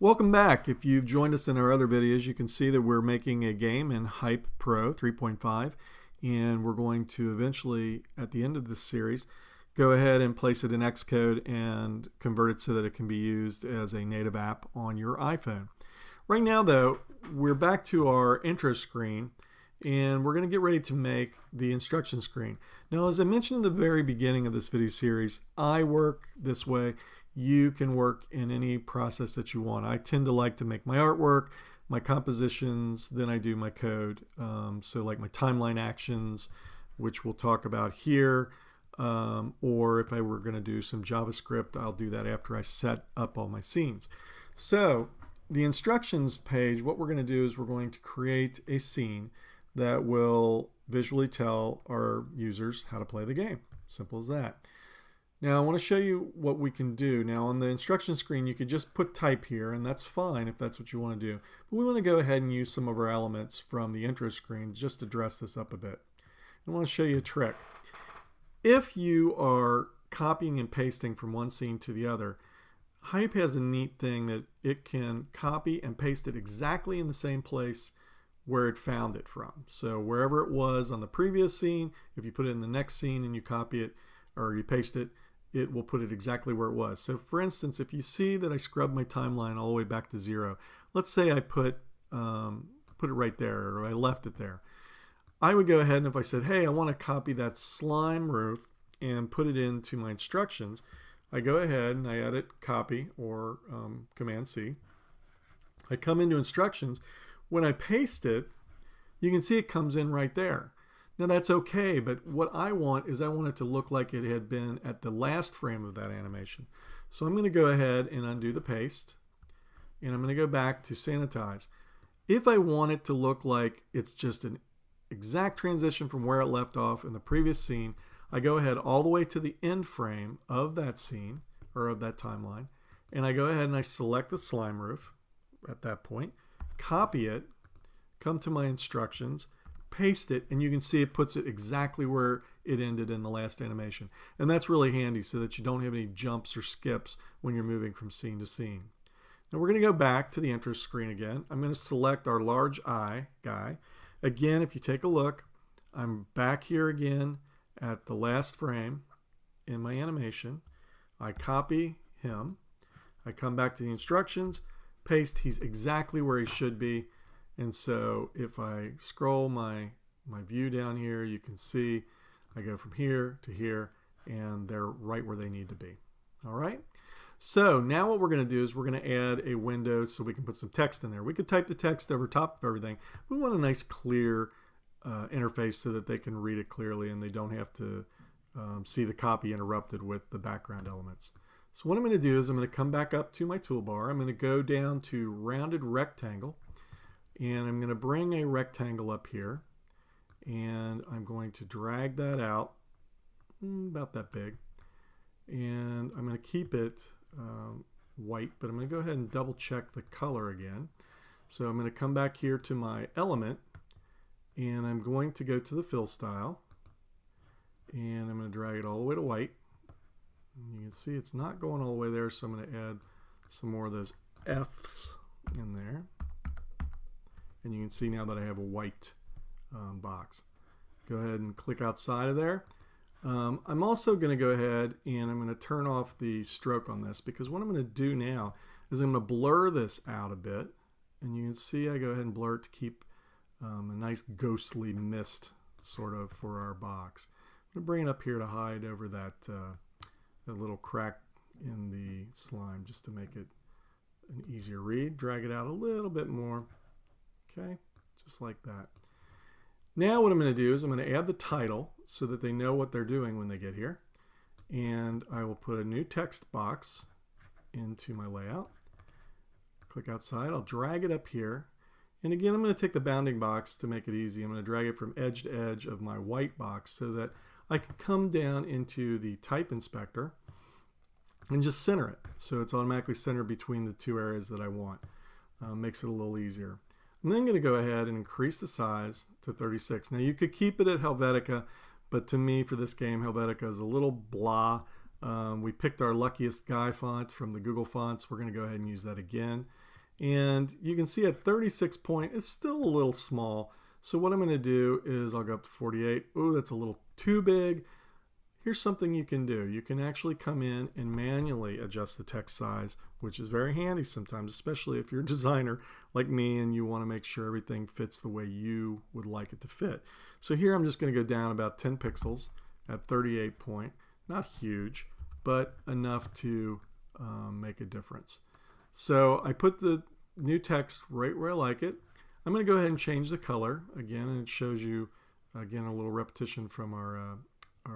Welcome back. If you've joined us in our other videos, you can see that we're making a game in Hype Pro 3.5, and we're going to eventually, at the end of this series, go ahead and place it in Xcode and convert it so that it can be used as a native app on your iPhone. Right now, though, we're back to our intro screen, and we're going to get ready to make the instruction screen. Now, as I mentioned in the very beginning of this video series, I work this way. You can work in any process that you want. I tend to like to make my artwork, my compositions, then I do my code. So like my timeline actions, which we'll talk about here, or if I were going to do some JavaScript, I'll do that after I set up all my scenes. So the instructions page, what we're going to do is we're going to create a scene that will visually tell our users how to play the game. Simple as that. Now I want to show you what we can do. Now on the instruction screen you could just put type here, and that's fine if that's what you want to do. But we want to go ahead and use some of our elements from the intro screen just to dress this up a bit. I want to show you a trick. If you are copying and pasting from one scene to the other, Hype has a neat thing that it can copy and paste it exactly in the same place where it found it from. So wherever it was on the previous scene, if you put it in the next scene and you copy it or you paste it, it will put it exactly where it was. So for instance, if you see that I scrubbed my timeline all the way back to 0, let's say I put it right there, or I left it there. I would go ahead and if I said, hey, I want to copy that slime roof and put it into my instructions, I go ahead and I edit copy or Command C. I come into instructions. When I paste it, you can see it comes in right there. Now that's okay, but what I want is I want it to look like it had been at the last frame of that animation. So I'm going to go ahead and undo the paste, and I'm going to go back to sanitize. If I want it to look like it's just an exact transition from where it left off in the previous scene, I go ahead all the way to the end frame of that scene, or of that timeline, and I go ahead and I select the slime roof at that point, copy it, come to my instructions, paste it, and you can see it puts it exactly where it ended in the last animation. And that's really handy so that you don't have any jumps or skips when you're moving from scene to scene. Now we're going to go back to the intro screen again. I'm going to select our large eye guy. Again, if you take a look, I'm back here again at the last frame in my animation. I copy him. I come back to the instructions, paste, he's exactly where he should be. And so if I scroll my view down here, you can see I go from here to here, and they're right where they need to be. All right. So now what we're going to do is we're going to add a window so we can put some text in there. We could type the text over top of everything. We want a nice clear interface so that they can read it clearly and they don't have to see the copy interrupted with the background elements. So what I'm going to do is I'm going to come back up to my toolbar. I'm going to go down to rounded rectangle. And I'm going to bring a rectangle up here, and I'm going to drag that out about that big, and I'm going to keep it white, but I'm going to go ahead and double check the color again. So I'm going to come back here to my element, and I'm going to go to the fill style, and I'm going to drag it all the way to white. And you can see it's not going all the way there, so I'm going to add some more of those F's in there. And you can see now that I have a white box. Go ahead and click outside of there. I'm also going to go ahead and I'm going to turn off the stroke on this, because what I'm going to do now is I'm going to blur this out a bit. And you can see I go ahead and blur it to keep a nice ghostly mist sort of for our box. I'm going to bring it up here to hide over that little crack in the slime just to make it an easier read. Drag it out a little bit more. Okay, just like that. Now what I'm going to do is I'm going to add the title so that they know what they're doing when they get here. And I will put a new text box into my layout. Click outside. I'll drag it up here. And again, I'm going to take the bounding box to make it easy. I'm going to drag it from edge to edge of my white box so that I can come down into the type inspector and just center it. So it's automatically centered between the two areas that I want. Makes it a little easier. I'm then going to go ahead and increase the size to 36. Now you could keep it at Helvetica, but to me for this game Helvetica is a little blah. We picked our luckiest guy font from the Google fonts. We're going to go ahead and use that again. And you can see at 36 point, it's still a little small. So what I'm going to do is I'll go up to 48. Oh, that's a little too big. Here's something you can do. You can actually come in and manually adjust the text size, which is very handy sometimes, especially if you're a designer like me and you want to make sure everything fits the way you would like it to fit. So here I'm just going to go down about 10 pixels at 38 point. Not huge, but enough to make a difference. So I put the new text right where I like it. I'm going to go ahead and change the color again, and it shows you again a little repetition from our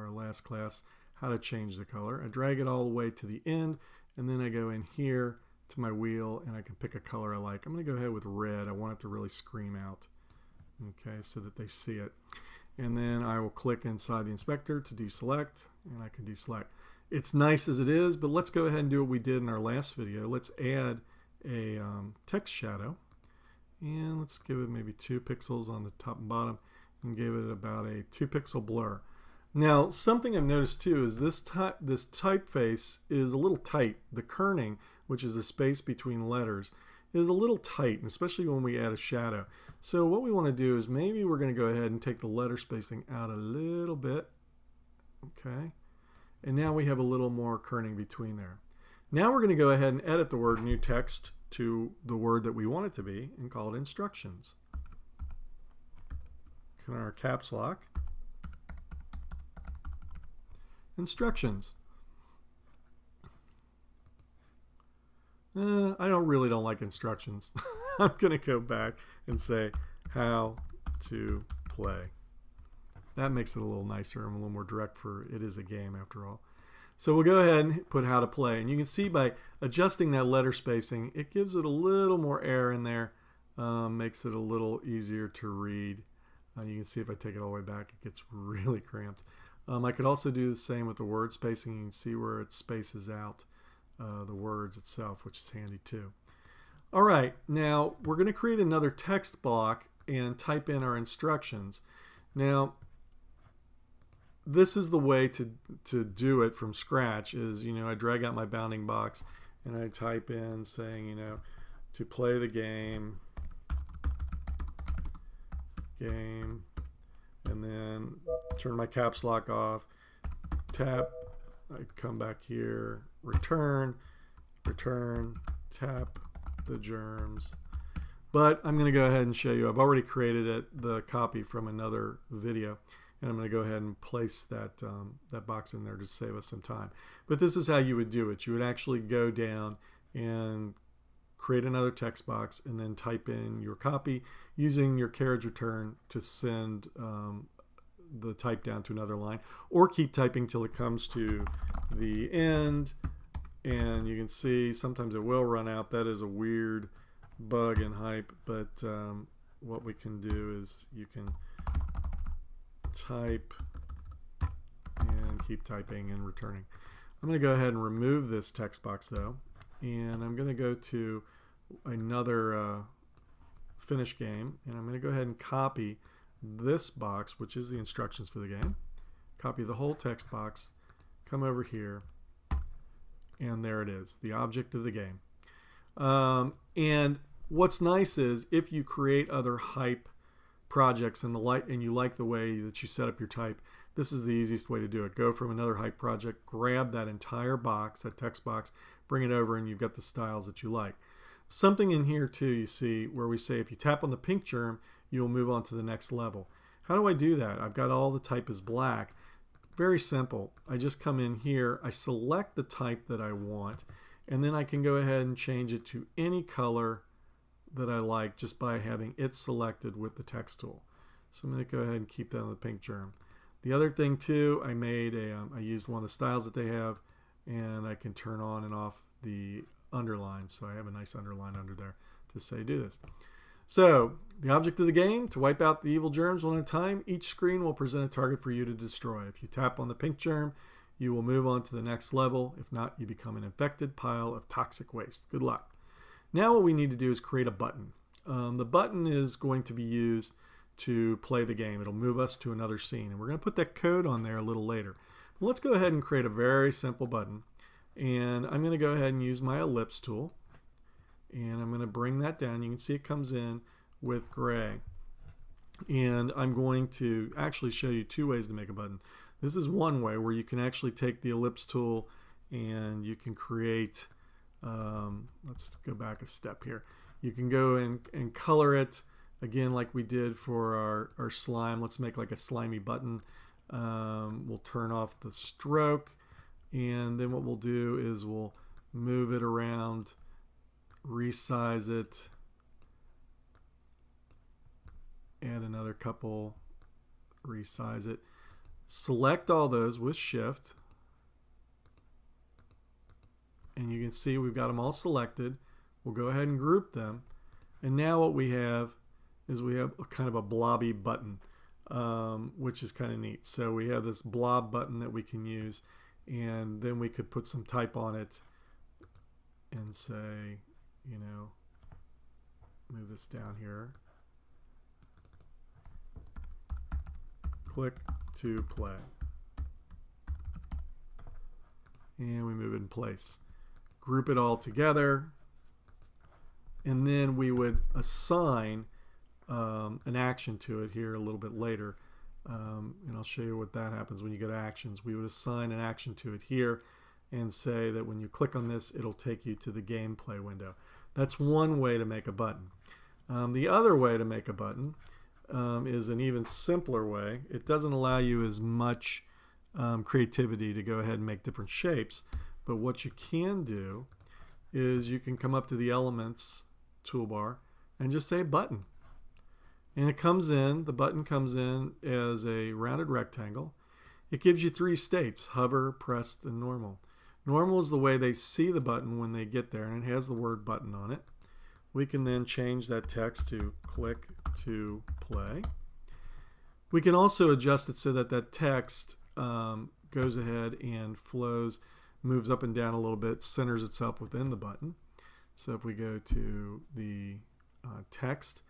last class how to change the color. I drag it all the way to the end, and then I go in here to my wheel and I can pick a color I like. I'm going to go ahead with red. I want it to really scream out, okay, so that they see it. And then I will click inside the inspector to deselect, and I can deselect. It's nice as it is, but let's go ahead and do what we did in our last video. Let's add a text shadow, and let's give it maybe 2 pixels on the top and bottom, and give it about a 2 pixel blur. Now, something I've noticed too is this typeface is a little tight. The kerning, which is the space between letters, is a little tight, especially when we add a shadow. So what we want to do is maybe we're going to go ahead and take the letter spacing out a little bit. Okay. And now we have a little more kerning between there. Now we're going to go ahead and edit the word new text to the word that we want it to be and call it instructions. In our caps lock. Instructions. I really don't like instructions. I'm going to go back and say how to play. That makes it a little nicer and a little more direct, for it is a game after all. So we'll go ahead and put how to play. And you can see by adjusting that letter spacing, it gives it a little more air in there, makes it a little easier to read. You can see if I take it all the way back, it gets really cramped. I could also do the same with the word spacing. You can see where it spaces out the words itself, which is handy too. All right, now we're going to create another text block and type in our instructions. Now, this is the way to do it from scratch is, I drag out my bounding box and I type in saying, to play the game, and then turn my caps lock off, tap, I come back here, return, tap the germs. But I'm going to go ahead and show you, I've already created the copy from another video, and I'm going to go ahead and place that box in there to save us some time. But this is how you would do it. You would actually go down and create another text box and then type in your copy using your carriage return to send the type down to another line, or keep typing till it comes to the end. And you can see sometimes it will run out. That is a weird bug in Hype, but what we can do is you can type and keep typing and returning. I'm going to go ahead and remove this text box though, and I'm going to go to another finish game, and I'm going to go ahead and copy this box, which is the instructions for the game. Copy the whole text box, come over here, and there it is, the object of the game. And what's nice is if you create other Hype projects and you like the way that you set up your type, this is the easiest way to do it. Go from another Hype project, grab that entire box, that text box, bring it over, and you've got the styles that you like. Something in here too, you see, where we say if you tap on the pink germ, you'll move on to the next level. How do I do that? I've got all the type as black. Very simple. I just come in here, I select the type that I want, and then I can go ahead and change it to any color that I like just by having it selected with the text tool. So I'm going to go ahead and keep that on the pink germ. The other thing too, I used one of the styles that they have, and I can turn on and off the underline. So I have a nice underline under there to say do this. So the object of the game, to wipe out the evil germs one at a time, each screen will present a target for you to destroy. If you tap on the pink germ, you will move on to the next level. If not, you become an infected pile of toxic waste. Good luck. Now what we need to do is create a button. The button is going to be used to play the game. It'll move us to another scene, and we're going to put that code on there a little later. But let's go ahead and create a very simple button, and I'm going to go ahead and use my ellipse tool, and I'm going to bring that down. You can see it comes in with gray. And I'm going to actually show you two ways to make a button. This is one way where you can actually take the ellipse tool and you can create, let's go back a step here. You can go and color it again like we did for our slime. Let's make like a slimy button. We'll turn off the stroke, and then what we'll do is we'll move it around, resize it, add another couple, resize it. Select all those with Shift, and you can see we've got them all selected. We'll go ahead and group them, and now what we have is we have kind of a blobby button, which is kind of neat. So we have this blob button that we can use, and then we could put some type on it and say, you know, move this down here, click to play, and we move it in place. Group it all together, and then we would assign an action to it here a little bit later, and I'll show you what that happens when you go to actions. We would assign an action to it here and say that when you click on this, it'll take you to the gameplay window. That's one way to make a button. The other way to make a button is an even simpler way. It doesn't allow you as much creativity to go ahead and make different shapes, but what you can do is you can come up to the Elements toolbar and just say button. And it comes in, the button comes in as a rounded rectangle. It gives you three states: hover, pressed, and normal. Normal is the way they see the button when they get there, and it has the word button on it. We can then change that text to click to play. We can also adjust it so that that text goes ahead and flows, moves up and down a little bit, centers itself within the button. So if we go to the text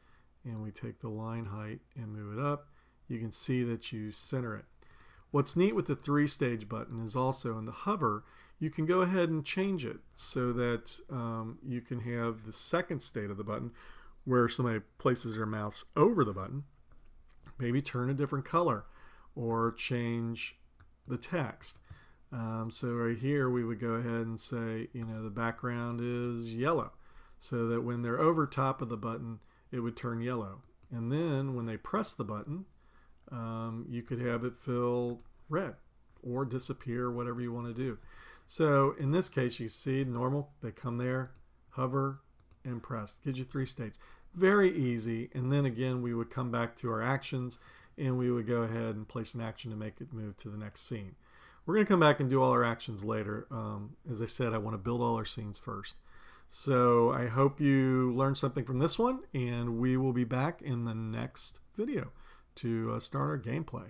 and we take the line height and move it up, you can see that you center it. What's neat with the three-stage button is also in the hover, you can go ahead and change it so that you can have the second state of the button where somebody places their mouse over the button, maybe turn a different color or change the text. So right here we would go ahead and say, you know, the background is yellow, so that when they're over top of the button it would turn yellow. And then when they press the button, you could have it fill red or disappear, whatever you want to do. So in this case, you see normal, they come there, hover, and press. Gives you three states. Very easy. And then again, we would come back to our actions and we would go ahead and place an action to make it move to the next scene. We're going to come back and do all our actions later. As I said, I want to build all our scenes first. So I hope you learned something from this one, and we will be back in the next video to start our gameplay.